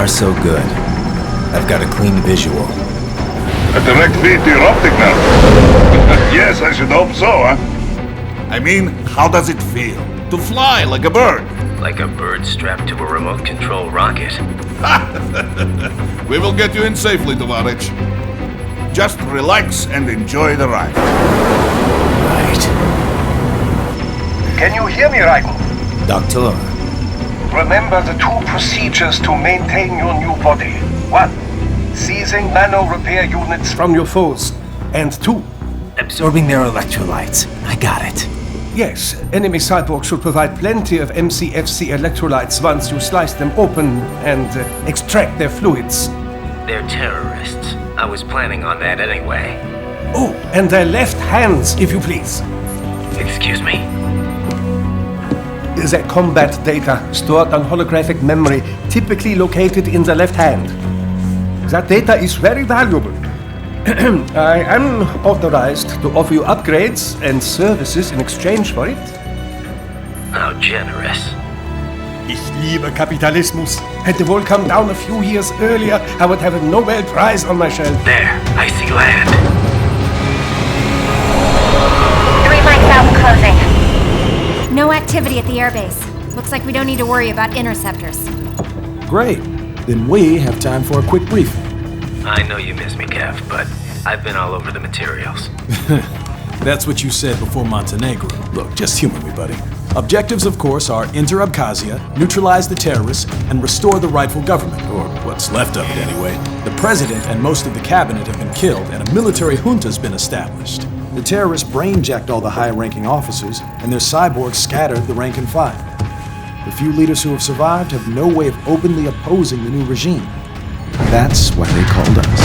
far, so good. I've got a clean visual. A direct feed to your optic nerve. Yes, I should hope so, huh? I mean, how does it feel? To fly like a bird? Like a bird strapped to a remote control rocket. We will get you in safely, Tovarich. Just relax and enjoy the ride. Right. Can you hear me, Raiko? Doctor. Remember the 2 procedures to maintain your new body. 1. Seizing nano repair units from your foes. And 2. Absorbing their electrolytes. I got it. Yes, enemy cyborgs should provide plenty of MCFC electrolytes once you slice them open and extract their fluids. They're terrorists. I was planning on that anyway. Oh, and their left hands, if you please. Excuse me? Their combat data stored on holographic memory, typically located in the left hand. That data is very valuable. I am authorized to offer you upgrades and services in exchange for it. How generous. Ich liebe Kapitalismus. Had the wall come down a few years earlier, I would have a Nobel Prize on my shelf. There, I see land. 3 mics out and closing. No activity at the airbase. Looks like we don't need to worry about interceptors. Great. Then we have time for a quick briefing. I know you miss me, Kev, but I've been all over the materials. That's what you said before Montenegro. Look, just humor me, buddy. Objectives, of course, are enter Abkhazia, neutralize the terrorists, and restore the rightful government, or what's left of it anyway. The president and most of the cabinet have been killed, and a military junta's been established. The terrorists brain-jacked all the high-ranking officers, and their cyborgs scattered the rank and file. The few leaders who have survived have no way of openly opposing the new regime. That's why they called us.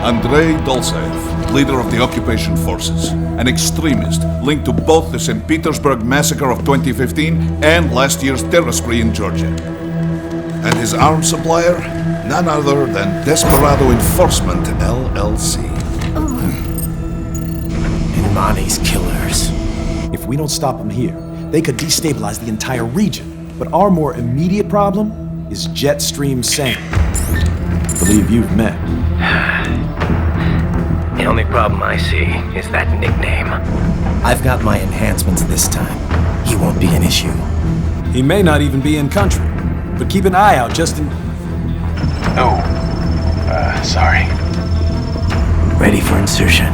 Andrei Dolzaev, leader of the occupation forces, an extremist linked to both the St. Petersburg massacre of 2015 and last year's terror spree in Georgia. And his arms supplier, none other than Desperado Enforcement, LLC. And Mani's killers. If we don't stop them here, they could destabilize the entire region. But our more immediate problem is Jetstream Sam. I believe you've met. The only problem I see is that nickname. I've got my enhancements this time. He won't be an issue. He may not even be in country, but keep an eye out just in... Oh, sorry. Ready for insertion.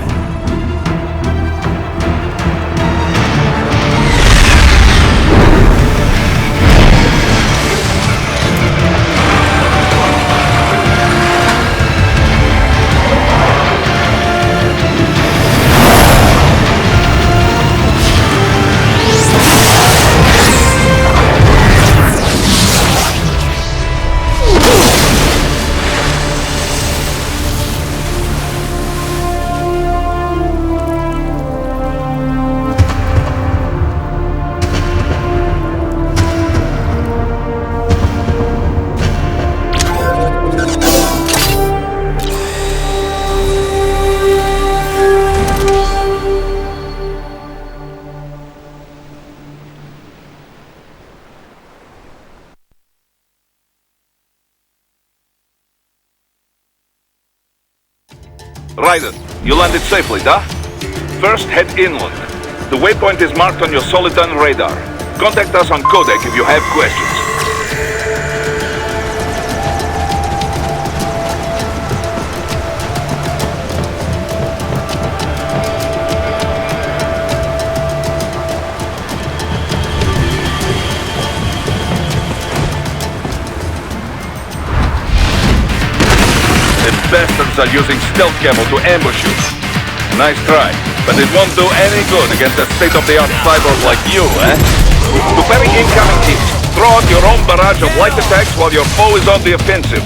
Ryder, you landed safely, da? First, head inland. The waypoint is marked on your Soliton radar. Contact us on Codec if you have questions. Bastards are using stealth camo to ambush you. Nice try, but it won't do any good against a state-of-the-art cyborg like you, eh? To parry incoming hits, throw out your own barrage of light attacks while your foe is on the offensive.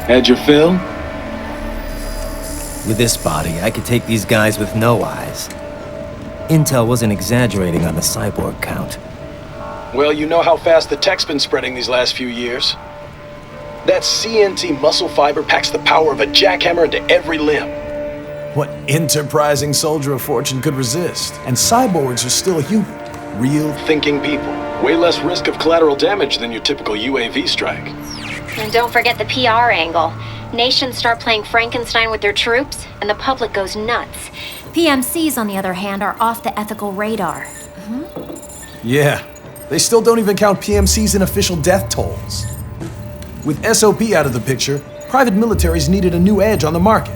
Had your fill? With this body, I could take these guys with no eyes. Intel wasn't exaggerating on the cyborg count. Well, you know how fast the tech's been spreading these last few years. That CNT muscle fiber packs the power of a jackhammer into every limb. What enterprising soldier of fortune could resist? And cyborgs are still human. Real Thinking people. Way less risk of collateral damage than your typical UAV strike. And don't forget the PR angle. Nations start playing Frankenstein with their troops, and the public goes nuts. PMCs, on the other hand, are off the ethical radar. Yeah, they still don't even count PMCs in official death tolls. With SOP out of the picture, private militaries needed a new edge on the market.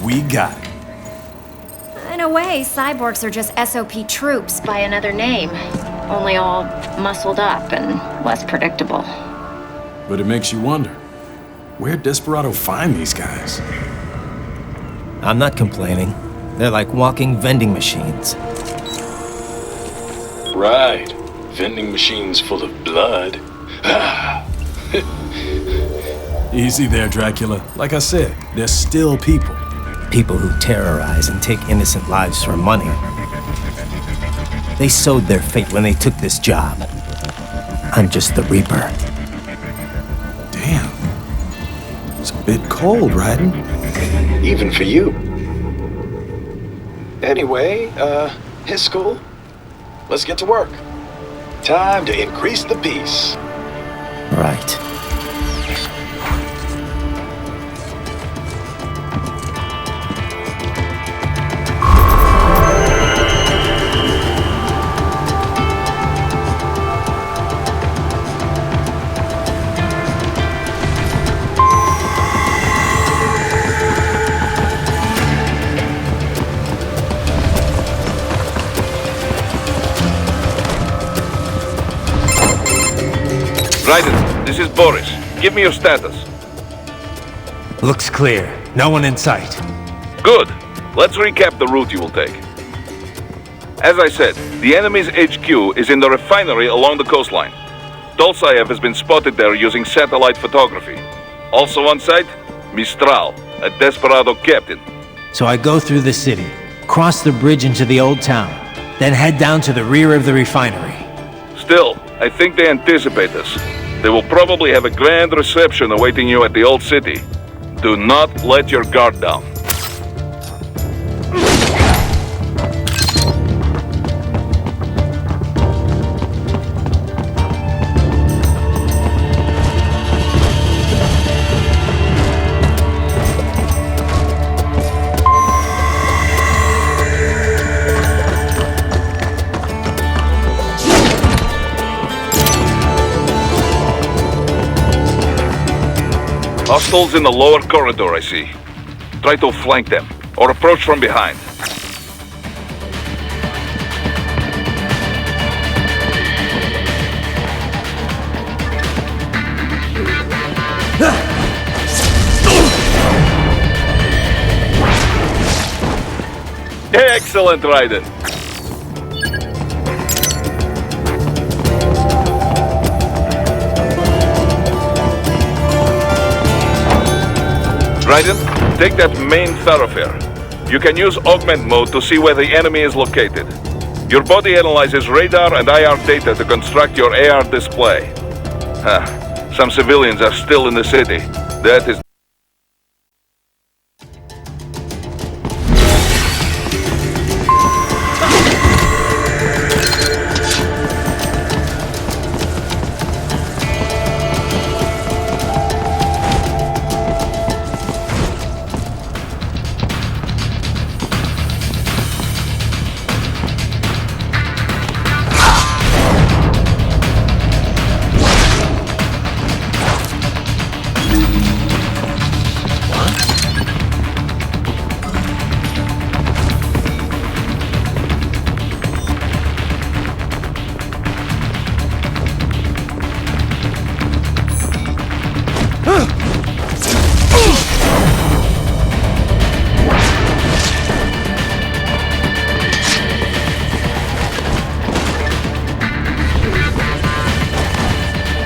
We got it. In a way, cyborgs are just SOP troops by another name. Only all muscled up and less predictable. But it makes you wonder, where'd Desperado find these guys? I'm not complaining. They're like walking vending machines. Right. Vending machines full of blood. Easy there, Dracula. Like I said, they're still people. People who terrorize and take innocent lives for money. They sowed their fate when they took this job. I'm just the Reaper. Damn. It's a bit cold, Raiden. Even for you. Anyway, his school. Let's get to work. Time to increase the peace. Right. Raiden, this is Boris. Give me your status. Looks clear. No one in sight. Good. Let's recap the route you will take. As I said, the enemy's HQ is in the refinery along the coastline. Dolsaev has been spotted there using satellite photography. Also on site, Mistral, a Desperado captain. So I go through the city, cross the bridge into the old town, then head down to the rear of the refinery. Still, I think they anticipate us. They will probably have a grand reception awaiting you at the old city. Do not let your guard down. Hostiles in the lower corridor, I see. Try to flank them, or approach from behind. Excellent, Raiden. Raiden, take that main thoroughfare. You can use augment mode to see where the enemy is located. Your body analyzes radar and IR data to construct your AR display. Some civilians are still in the city. That is...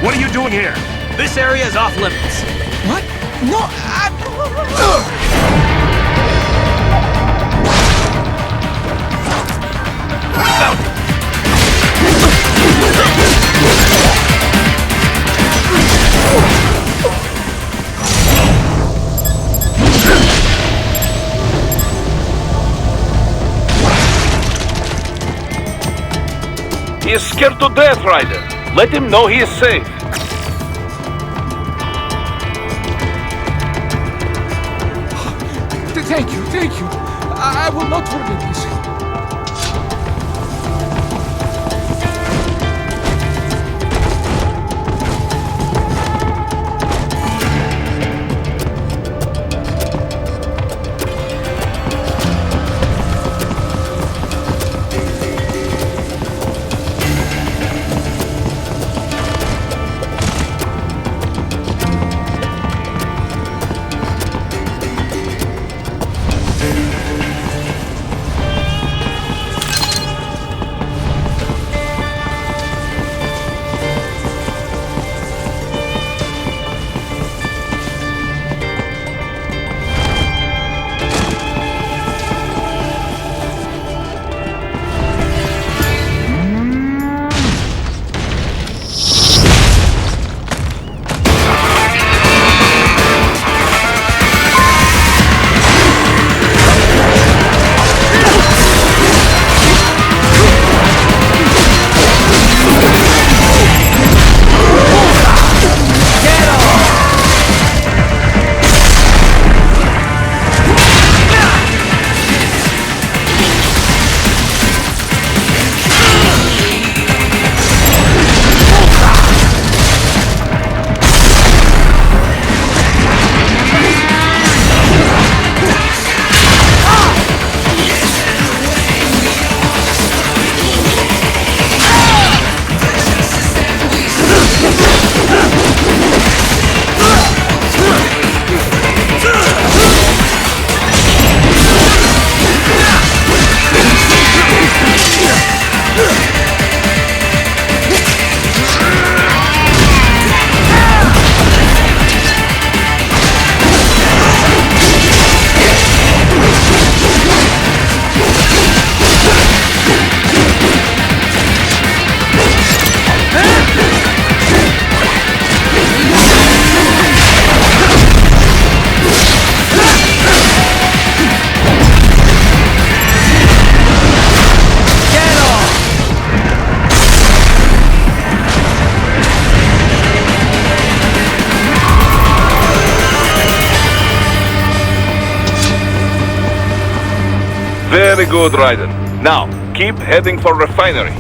What are you doing here? This area is off limits. What? No, He is scared to death, Ryder. Let him know he is safe. Thank you. I will not forget this. Very good, Ryder. Now, keep heading for refinery.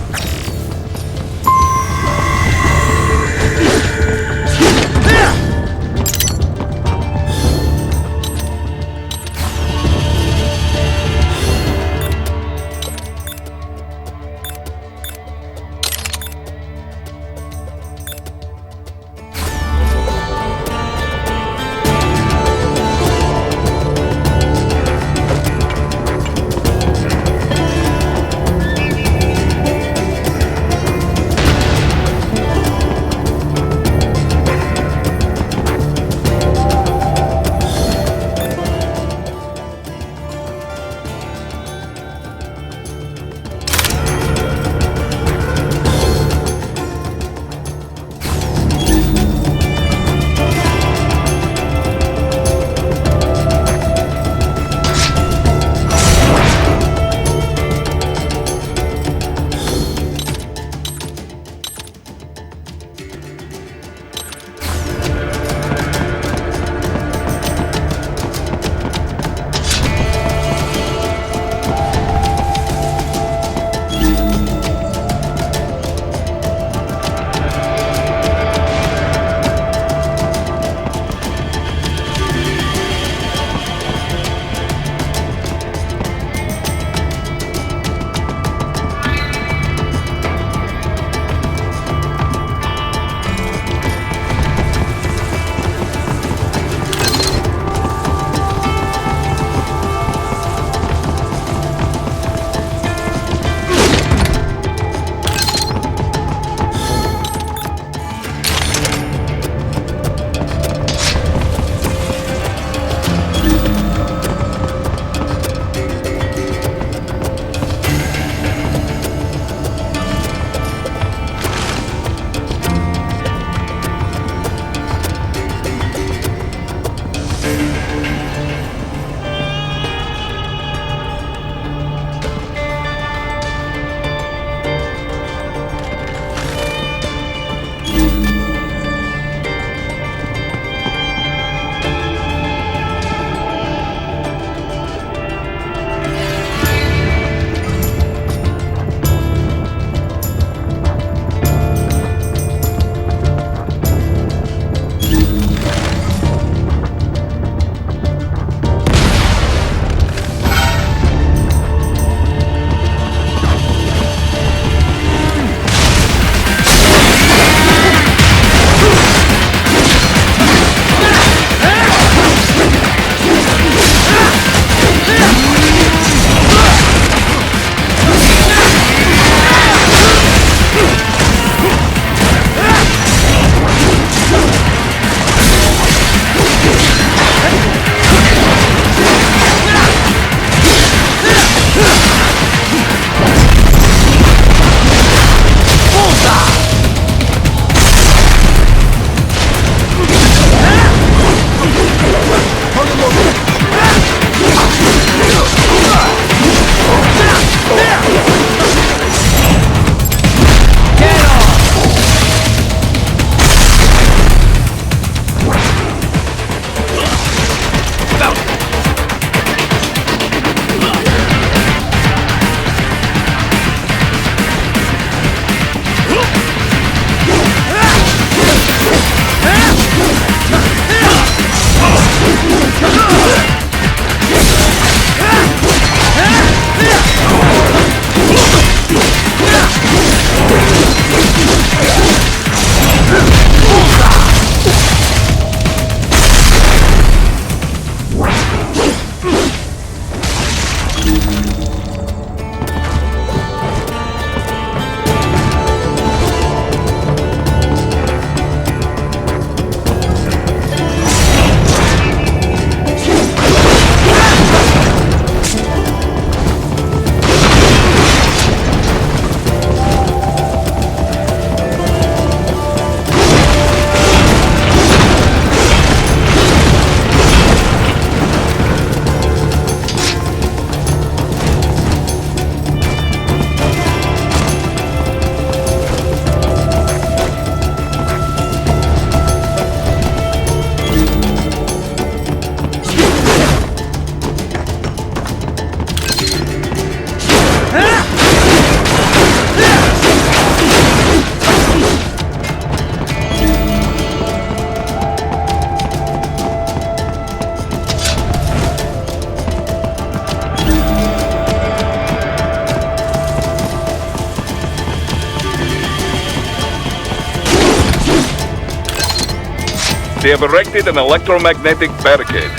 They have erected an electromagnetic barricade.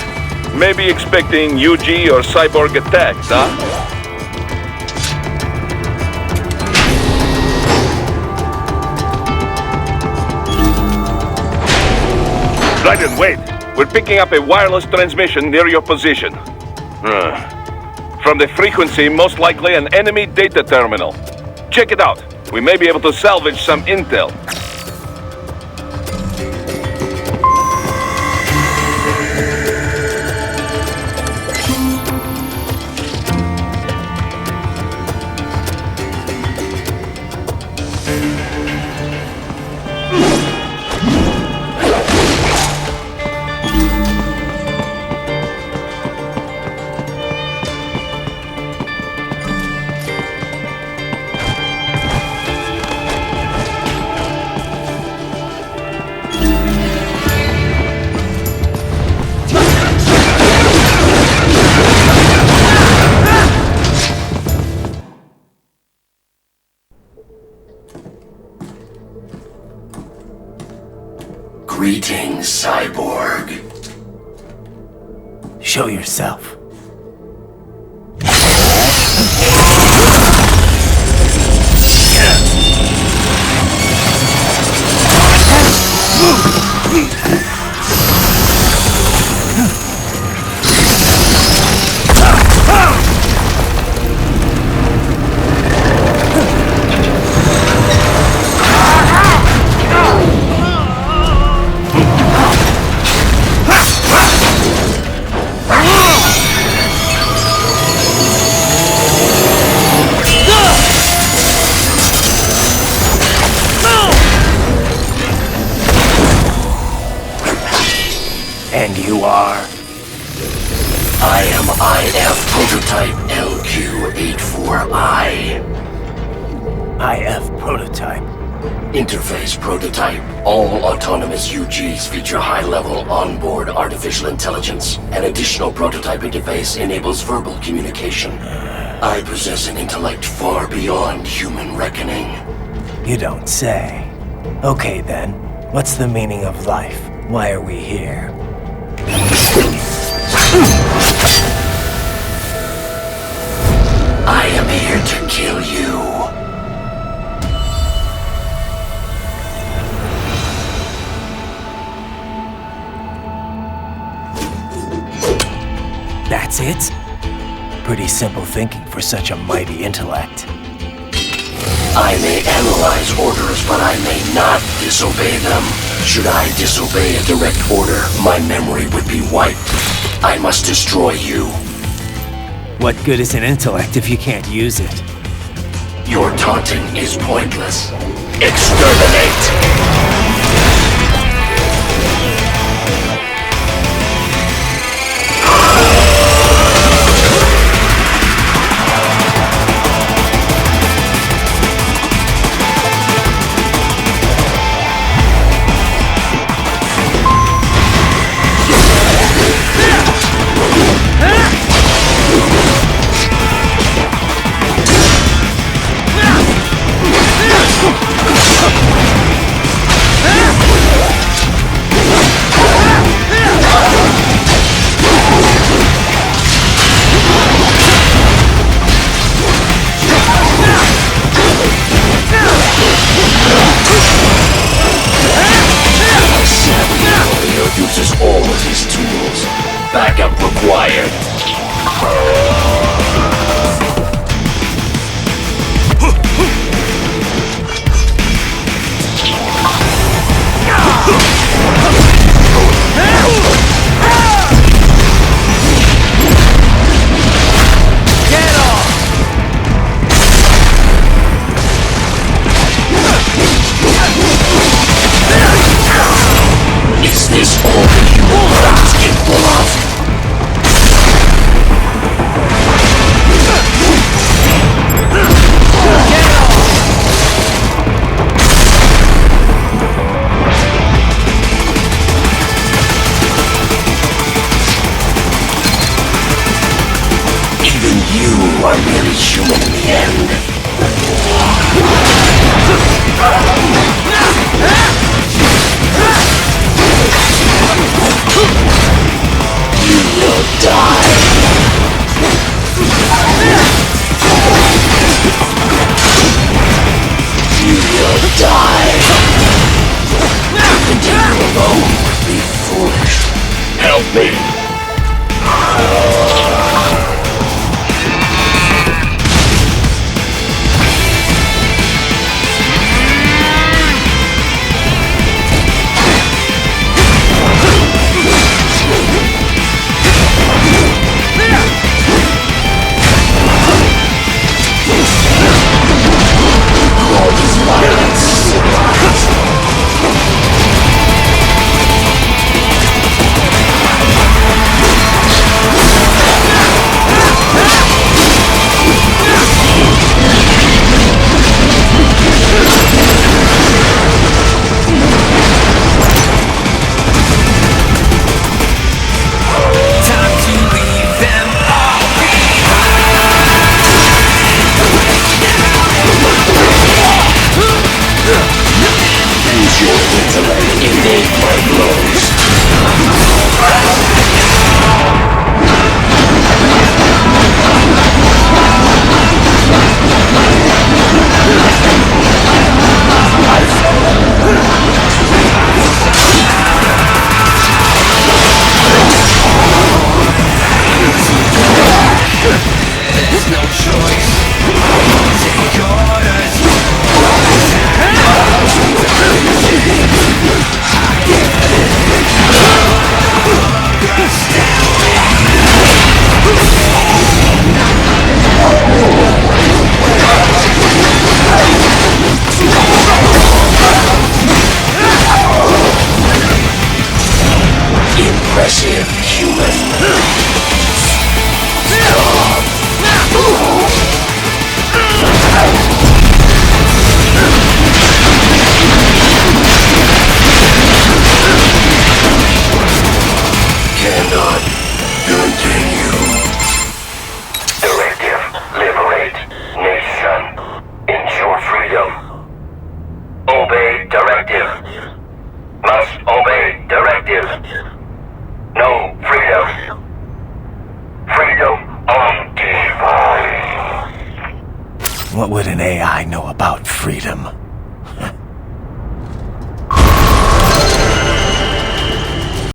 Maybe expecting UG or cyborg attacks, huh? Raiden, wait! We're picking up a wireless transmission near your position. From the frequency, most likely an enemy data terminal. Check it out. We may be able to salvage some intel. Greetings, cyborg. Show yourself. And you are? I am IF Prototype LQ84I. IF Prototype. Interface Prototype. All autonomous UGs feature high-level onboard artificial intelligence. An additional prototype interface enables verbal communication. I possess an intellect far beyond human reckoning. You don't say. Okay then, what's the meaning of life? Why are we here? I am here to kill you. That's it? Pretty simple thinking for such a mighty intellect. I may analyze orders, but I may not disobey them. Should I disobey a direct order, my memory would be wiped. I must destroy you. What good is an intellect if you can't use it? Your taunting is pointless. Exterminate! help me. Impressive, human. Cannot continue. Directive, liberate nation. Ensure freedom. Obey directive. Must obey directive. No freedom. Freedom undefined. What would an AI know about freedom?